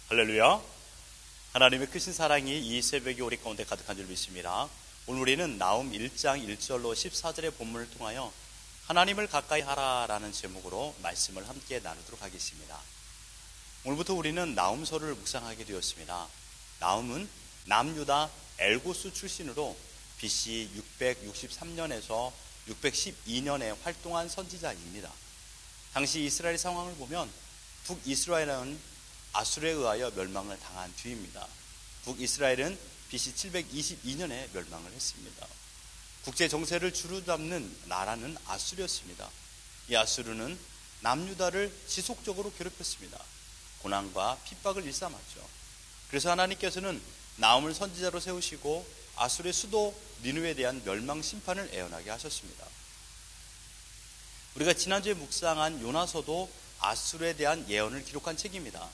할렐루야. 하나님의 크신 사랑이 이 새벽에 우리 가운데 가득한 줄 믿습니다. 오늘 우리는 나움 1장 1절로 14절의 본문을 통하여 하나님을 가까이 하라라는 제목으로 말씀을 함께 나누도록 하겠습니다. 오늘부터 우리는 나움서를 묵상하게 되었습니다. 나움은 남유다 엘고스 출신으로 BC 663년에서 612년에 활동한 선지자입니다. 당시 이스라엘 상황을 보면 북이스라엘은 아수르에 의하여 멸망을 당한 뒤입니다. 북이스라엘은 BC 722년에 멸망을 했습니다. 국제 정세를 주로잡는 나라는 아수르였습니다. 이 아수르는 남유다를 지속적으로 괴롭혔습니다. 고난과 핍박을 일삼았죠. 그래서 하나님께서는 나움을 선지자로 세우시고 아수르의 수도 니느웨에 대한 멸망 심판을 예언하게 하셨습니다. 우리가 지난주에 묵상한 요나서도 아수르에 대한 예언을 기록한 책입니다.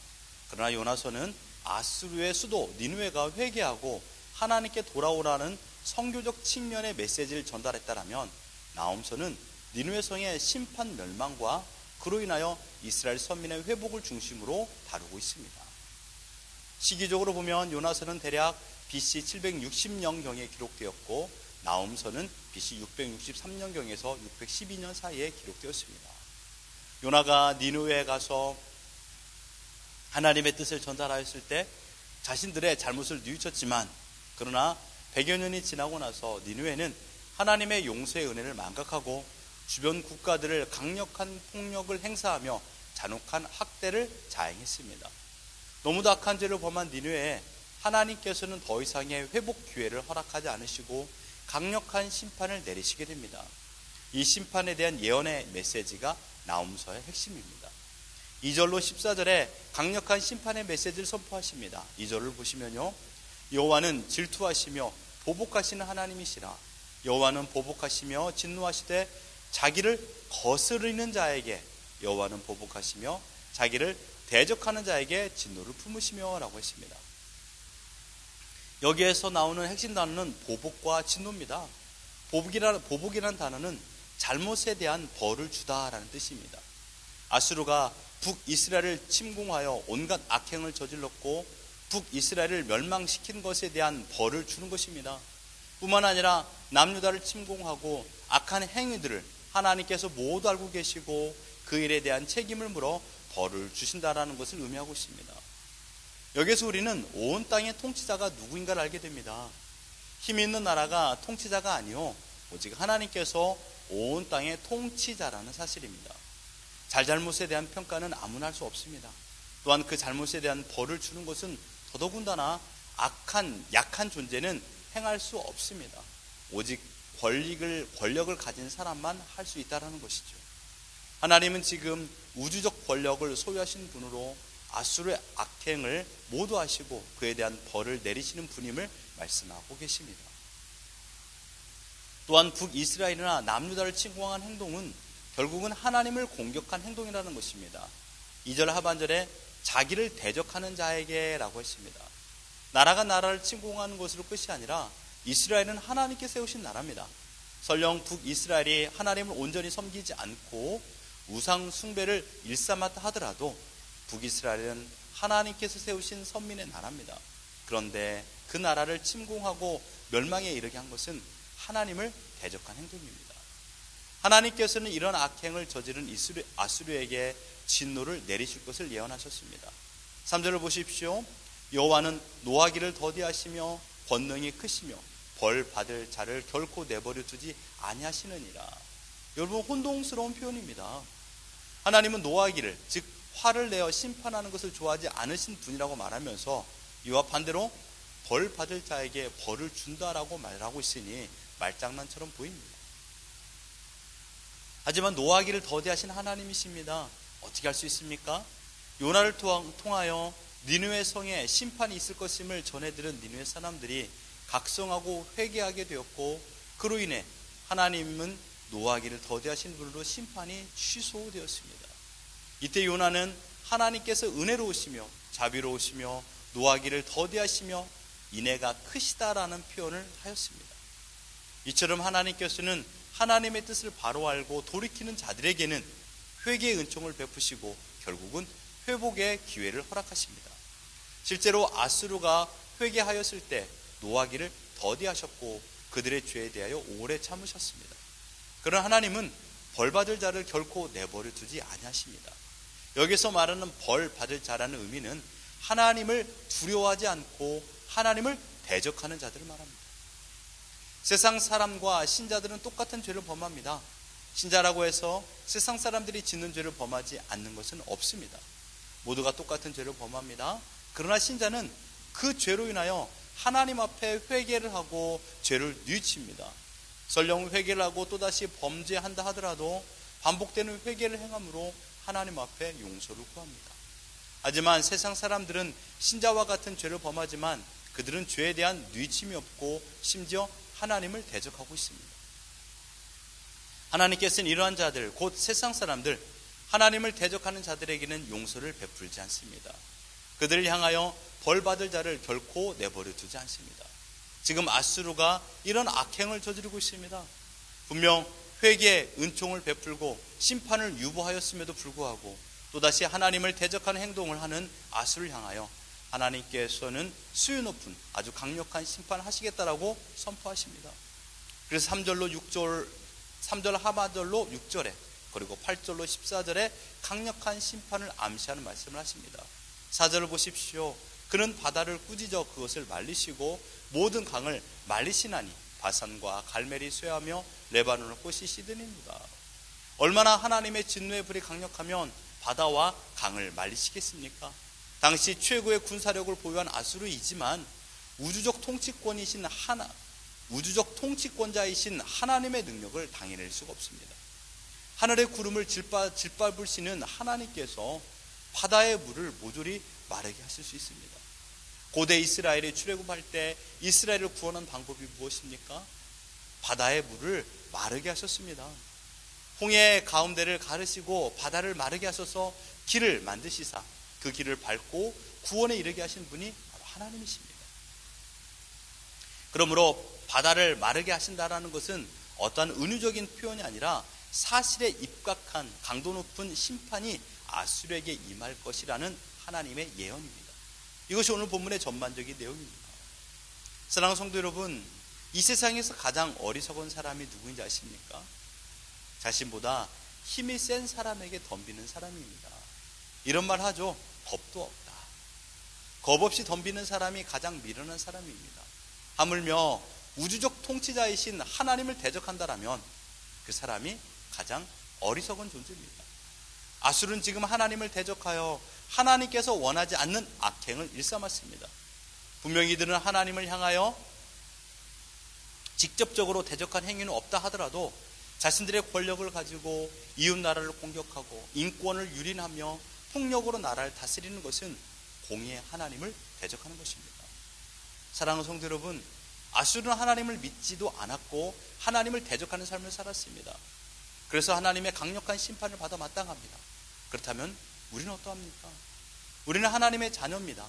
그러나 요나서는 아수르의 수도 니느웨가 회개하고 하나님께 돌아오라는 선교적 측면의 메시지를 전달했다라면, 나움서는 니느웨 성의 심판 멸망과 그로 인하여 이스라엘 선민의 회복을 중심으로 다루고 있습니다. 시기적으로 보면 요나서는 대략 BC 760년경에 기록되었고, 나움서는 BC 663년경에서 612년 사이에 기록되었습니다. 요나가 니느웨에 가서 하나님의 뜻을 전달하였을 때 자신들의 잘못을 뉘우쳤지만, 그러나 100여 년이 지나고 나서 니느웨는 하나님의 용서의 은혜를 망각하고 주변 국가들을 강력한 폭력을 행사하며 잔혹한 학대를 자행했습니다. 너무도 악한 죄를 범한 니느웨에 하나님께서는 더 이상의 회복 기회를 허락하지 않으시고 강력한 심판을 내리시게 됩니다. 이 심판에 대한 예언의 메시지가 나움서의 핵심입니다. 2절로 14절에 강력한 심판의 메시지를 선포하십니다. 2절을 보시면요, 여호와는 질투하시며 보복하시는 하나님이시라. 여호와는 보복하시며 진노하시되 자기를 거스르는 자에게, 여호와는 보복하시며 자기를 대적하는 자에게 진노를 품으시며 라고 했습니다. 여기에서 나오는 핵심 단어는 보복과 진노입니다. 보복이라는 단어는 잘못에 대한 벌을 주다라는 뜻입니다. 아수르가 북이스라엘을 침공하여 온갖 악행을 저질렀고 북이스라엘을 멸망시킨 것에 대한 벌을 주는 것입니다. 뿐만 아니라 남유다를 침공하고 악한 행위들을 하나님께서 모두 알고 계시고 그 일에 대한 책임을 물어 벌을 주신다라는 것을 의미하고 있습니다. 여기서 우리는 온 땅의 통치자가 누구인가를 알게 됩니다. 힘 있는 나라가 통치자가 아니요, 오직 하나님께서 온 땅의 통치자라는 사실입니다. 잘잘못에 대한 평가는 아무나 할 수 없습니다. 또한 그 잘못에 대한 벌을 주는 것은 더더군다나 약한 존재는 행할 수 없습니다. 오직 권력을 가진 사람만 할 수 있다는 것이죠. 하나님은 지금 우주적 권력을 소유하신 분으로 아수르의 악행을 모두 하시고 그에 대한 벌을 내리시는 분임을 말씀하고 계십니다. 또한 북이스라엘이나 남유다를 침공한 행동은 결국은 하나님을 공격한 행동이라는 것입니다. 2절 하반절에 자기를 대적하는 자에게 라고 했습니다. 나라가 나라를 침공하는 것으로 끝이 아니라 이스라엘은 하나님께 세우신 나라입니다. 설령 북이스라엘이 하나님을 온전히 섬기지 않고 우상 숭배를 일삼았다 하더라도 북이스라엘은 하나님께서 세우신 선민의 나라입니다. 그런데 그 나라를 침공하고 멸망에 이르게 한 것은 하나님을 대적한 행동입니다. 하나님께서는 이런 악행을 저지른 아수르에게 진노를 내리실 것을 예언하셨습니다. 3절을 보십시오. 여호와는 노하기를 더디하시며 권능이 크시며 벌 받을 자를 결코 내버려 두지 아니하시느니라. 여러분, 혼동스러운 표현입니다. 하나님은 노하기를, 즉 화를 내어 심판하는 것을 좋아하지 않으신 분이라고 말하면서 이와 반대로 벌 받을 자에게 벌을 준다라고 말하고 있으니 말장난처럼 보입니다. 하지만 노하기를 더디하신 하나님이십니다. 어떻게 할 수 있습니까? 요나를 통하여 니느웨 성에 심판이 있을 것임을 전해들은 니느웨 사람들이 각성하고 회개하게 되었고, 그로 인해 하나님은 노하기를 더디하신 분으로 심판이 취소되었습니다. 이때 요나는 하나님께서 은혜로우시며 자비로우시며 노하기를 더디하시며 인애가 크시다라는 표현을 하였습니다. 이처럼 하나님께서는 하나님의 뜻을 바로 알고 돌이키는 자들에게는 회개의 은총을 베푸시고 결국은 회복의 기회를 허락하십니다. 실제로 아수르가 회개하였을 때 노하기를 더디하셨고 그들의 죄에 대하여 오래 참으셨습니다. 그러나 하나님은 벌받을 자를 결코 내버려 두지 아니하십니다. 여기서 말하는 벌받을 자라는 의미는 하나님을 두려워하지 않고 하나님을 대적하는 자들을 말합니다. 세상 사람과 신자들은 똑같은 죄를 범합니다. 신자라고 해서 세상 사람들이 짓는 죄를 범하지 않는 것은 없습니다. 모두가 똑같은 죄를 범합니다. 그러나 신자는 그 죄로 인하여 하나님 앞에 회개를 하고 죄를 뉘우칩니다. 설령 회개를 하고 또다시 범죄한다 하더라도 반복되는 회개를 행함으로 하나님 앞에 용서를 구합니다. 하지만 세상 사람들은 신자와 같은 죄를 범하지만 그들은 죄에 대한 뉘우침이 없고 심지어 하나님을 대적하고 있습니다. 하나님께서는 이러한 자들, 곧 세상 사람들, 하나님을 대적하는 자들에게는 용서를 베풀지 않습니다. 그들을 향하여 벌받을 자를 결코 내버려 두지 않습니다. 지금 아수르가 이런 악행을 저지르고 있습니다. 분명 회개의 은총을 베풀고 심판을 유보하였음에도 불구하고 또다시 하나님을 대적하는 행동을 하는 아수르를 향하여 하나님께서는 수위 높은 아주 강력한 심판을 하시겠다라고 선포하십니다. 그래서 3절 하반절로 6절에 그리고 8절로 14절에 강력한 심판을 암시하는 말씀을 하십니다. 4절을 보십시오. 그는 바다를 꾸짖어 그것을 말리시고 모든 강을 말리시나니 바산과 갈멜이 쇠하며 레바논의 꽃이 시드니이다. 얼마나 하나님의 진노의 불이 강력하면 바다와 강을 말리시겠습니까? 당시 최고의 군사력을 보유한 아수르이지만 우주적 통치권자이신 하나님의 능력을 당해낼 수가 없습니다. 하늘의 구름을 짓밟으시는 하나님께서 바다의 물을 모조리 마르게 하실 수 있습니다. 고대 이스라엘이 출애굽할 때 이스라엘을 구원한 방법이 무엇입니까? 바다의 물을 마르게 하셨습니다. 홍해 가운데를 가르시고 바다를 마르게 하셔서 길을 만드시사 그 길을 밟고 구원에 이르게 하신 분이 바로 하나님이십니다. 그러므로 바다를 마르게 하신다라는 것은 어떠한 은유적인 표현이 아니라 사실에 입각한 강도 높은 심판이 아수르에게 임할 것이라는 하나님의 예언입니다. 이것이 오늘 본문의 전반적인 내용입니다. 사랑하는 성도 여러분, 이 세상에서 가장 어리석은 사람이 누구인지 아십니까? 자신보다 힘이 센 사람에게 덤비는 사람입니다. 이런 말 하죠. 겁도 없다. 겁 없이 덤비는 사람이 가장 미련한 사람입니다. 하물며 우주적 통치자이신 하나님을 대적한다라면 그 사람이 가장 어리석은 존재입니다. 아수르는 지금 하나님을 대적하여 하나님께서 원하지 않는 악행을 일삼았습니다. 분명히 이들은 하나님을 향하여 직접적으로 대적한 행위는 없다 하더라도 자신들의 권력을 가지고 이웃 나라를 공격하고 인권을 유린하며 폭력으로 나라를 다스리는 것은 공의의 하나님을 대적하는 것입니다. 사랑하는 성도 여러분, 아수르는 하나님을 믿지도 않았고 하나님을 대적하는 삶을 살았습니다. 그래서 하나님의 강력한 심판을 받아 마땅합니다. 그렇다면 우리는 어떠합니까? 우리는 하나님의 자녀입니다.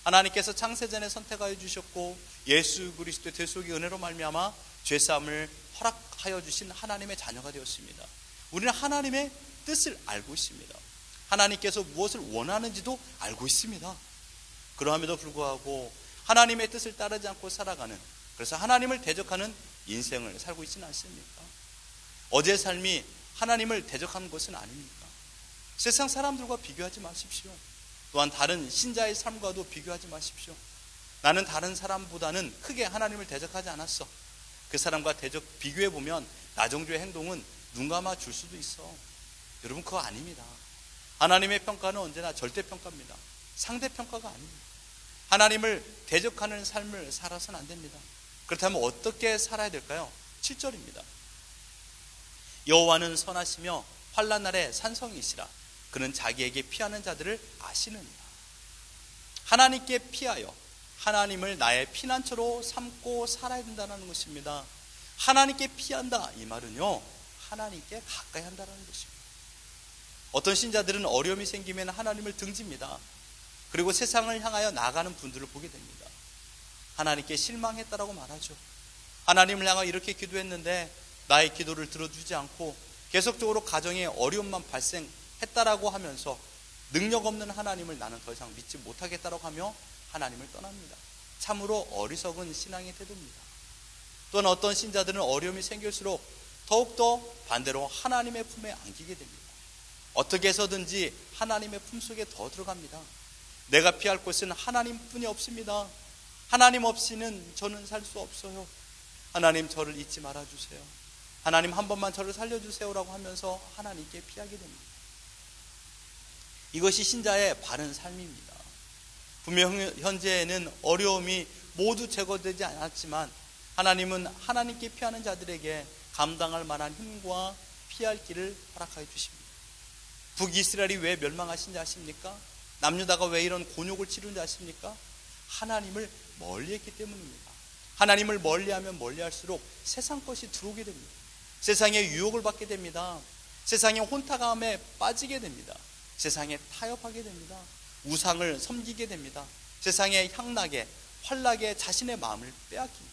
하나님께서 창세전에 선택하여 주셨고 예수 그리스도의 대속의 은혜로 말미암아 죄사함을 허락하여 주신 하나님의 자녀가 되었습니다. 우리는 하나님의 뜻을 알고 있습니다. 하나님께서 무엇을 원하는지도 알고 있습니다. 그러함에도 불구하고 하나님의 뜻을 따르지 않고 살아가는, 그래서 하나님을 대적하는 인생을 살고 있지는 않습니까? 어제의 삶이 하나님을 대적하는 것은 아닙니까? 세상 사람들과 비교하지 마십시오. 또한 다른 신자의 삶과도 비교하지 마십시오. 나는 다른 사람보다는 크게 하나님을 대적하지 않았어. 그 사람과 비교해보면 나정주의 행동은 눈 감아 줄 수도 있어. 여러분, 그거 아닙니다. 하나님의 평가는 언제나 절대평가입니다. 상대평가가 아닙니다. 하나님을 대적하는 삶을 살아서는 안 됩니다. 그렇다면 어떻게 살아야 될까요? 7절입니다. 여호와는 선하시며 환난 날에 산성이시라. 그는 자기에게 피하는 자들을 아시느니라. 하나님께 피하여 하나님을 나의 피난처로 삼고 살아야 된다는 것입니다. 하나님께 피한다, 이 말은요, 하나님께 가까이 한다는 것입니다. 어떤 신자들은 어려움이 생기면 하나님을 등집니다. 그리고 세상을 향하여 나가는 분들을 보게 됩니다. 하나님께 실망했다라고 말하죠. 하나님을 향하여 이렇게 기도했는데 나의 기도를 들어주지 않고 계속적으로 가정에 어려움만 발생했다라고 하면서 능력 없는 하나님을 나는 더 이상 믿지 못하겠다라고 하며 하나님을 떠납니다. 참으로 어리석은 신앙의 태도입니다. 또한 어떤 신자들은 어려움이 생길수록 더욱더 반대로 하나님의 품에 안기게 됩니다. 어떻게 해서든지 하나님의 품속에 더 들어갑니다. 내가 피할 곳은 하나님뿐이 없습니다. 하나님 없이는 저는 살 수 없어요. 하나님 저를 잊지 말아주세요. 하나님 한 번만 저를 살려주세요라고 하면서 하나님께 피하게 됩니다. 이것이 신자의 바른 삶입니다. 분명 현재에는 어려움이 모두 제거되지 않았지만 하나님은 하나님께 피하는 자들에게 감당할 만한 힘과 피할 길을 허락하여 주십니다. 북이스라엘이 왜 멸망하신지 아십니까? 남유다가 왜 이런 곤욕을 치르는지 아십니까? 하나님을 멀리했기 때문입니다. 하나님을 멀리하면 멀리할수록 세상 것이 들어오게 됩니다. 세상의 유혹을 받게 됩니다. 세상의 혼탁함에 빠지게 됩니다. 세상에 타협하게 됩니다. 우상을 섬기게 됩니다. 세상의 향락에 환락에 자신의 마음을 빼앗깁니다.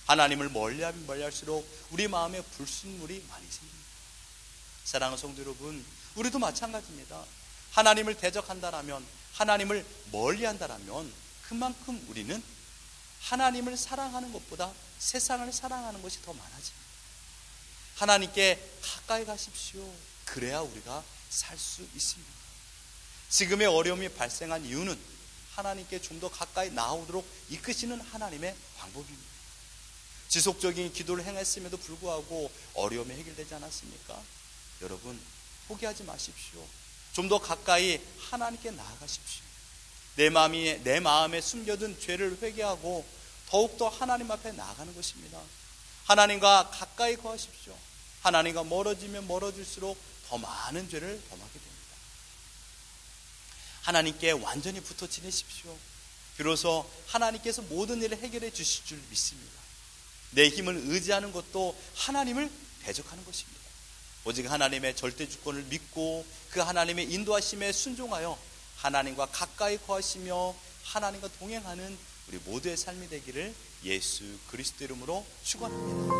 하나님을 멀리하면 멀리할수록 우리 마음에 불순물이 많이 생깁니다. 사랑하는 성도 여러분, 우리도 마찬가지입니다. 하나님을 대적한다라면, 하나님을 멀리한다라면 그만큼 우리는 하나님을 사랑하는 것보다 세상을 사랑하는 것이 더 많아집니다. 하나님께 가까이 가십시오. 그래야 우리가 살 수 있습니다. 지금의 어려움이 발생한 이유는 하나님께 좀 더 가까이 나오도록 이끄시는 하나님의 방법입니다. 지속적인 기도를 행했음에도 불구하고 어려움이 해결되지 않았습니까? 여러분, 포기하지 마십시오. 좀 더 가까이 하나님께 나아가십시오. 내 마음에 숨겨둔 죄를 회개하고 더욱더 하나님 앞에 나아가는 것입니다. 하나님과 가까이 거하십시오. 하나님과 멀어지면 멀어질수록 더 많은 죄를 범하게 됩니다. 하나님께 완전히 붙어 지내십시오. 비로소 하나님께서 모든 일을 해결해 주실 줄 믿습니다. 내 힘을 의지하는 것도 하나님을 대적하는 것입니다. 오직 하나님의 절대 주권을 믿고 그 하나님의 인도하심에 순종하여 하나님과 가까이 거하시며 하나님과 동행하는 우리 모두의 삶이 되기를 예수 그리스도 이름으로 축원합니다.